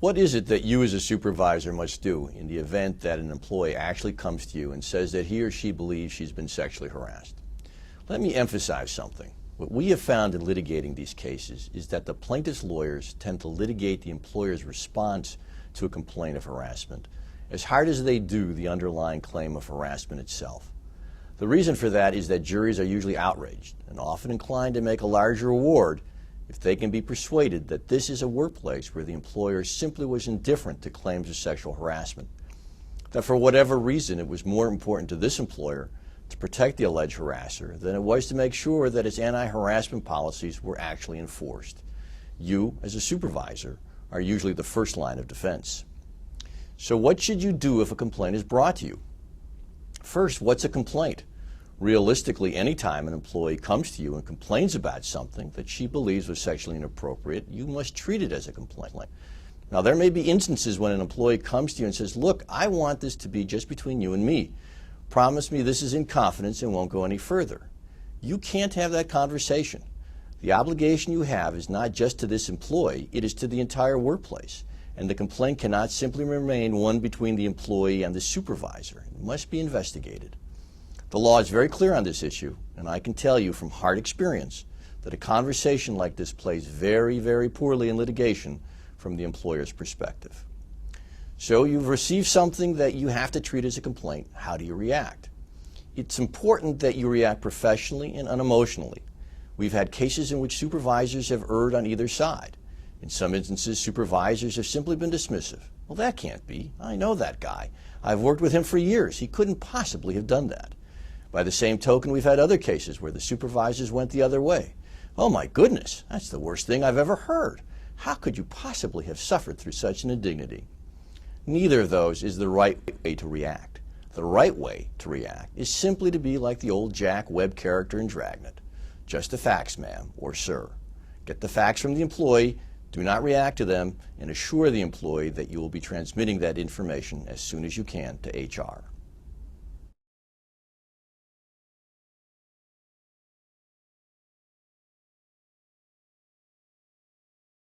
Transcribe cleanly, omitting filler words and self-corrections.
What is it that you as a supervisor must do in the event that an employee actually comes to you and says that he or she believes she's been sexually harassed? Let me emphasize something. What we have found in litigating these cases is that the plaintiff's lawyers tend to litigate the employer's response to a complaint of harassment as hard as they do the underlying claim of harassment itself. The reason for that is that juries are usually outraged and often inclined to make a larger award if they can be persuaded that this is a workplace where the employer simply was indifferent to claims of sexual harassment. That for whatever reason it was more important to this employer to protect the alleged harasser than it was to make sure that its anti-harassment policies were actually enforced. You, as a supervisor, are usually the first line of defense. So what should you do if a complaint is brought to you? First, what's a complaint? Realistically, any time an employee comes to you and complains about something that she believes was sexually inappropriate, you must treat it as a complaint. Now, there may be instances when an employee comes to you and says, look, I want this to be just between you and me. Promise me this is in confidence and won't go any further. You can't have that conversation. The obligation you have is not just to this employee, it is to the entire workplace. And the complaint cannot simply remain one between the employee and the supervisor. It must be investigated. The law is very clear on this issue, and I can tell you from hard experience that a conversation like this plays very, very poorly in litigation from the employer's perspective. So you've received something that you have to treat as a complaint. How do you react? It's important that you react professionally and unemotionally. We've had cases in which supervisors have erred on either side. In some instances, supervisors have simply been dismissive. Well, that can't be. I know that guy. I've worked with him for years. He couldn't possibly have done that. By the same token, we've had other cases where the supervisors went the other way. Oh my goodness, that's the worst thing I've ever heard. How could you possibly have suffered through such an indignity? Neither of those is the right way to react. The right way to react is simply to be like the old Jack Webb character in Dragnet. Just the facts, ma'am, or sir. Get the facts from the employee, do not react to them, and assure the employee that you will be transmitting that information as soon as you can to HR.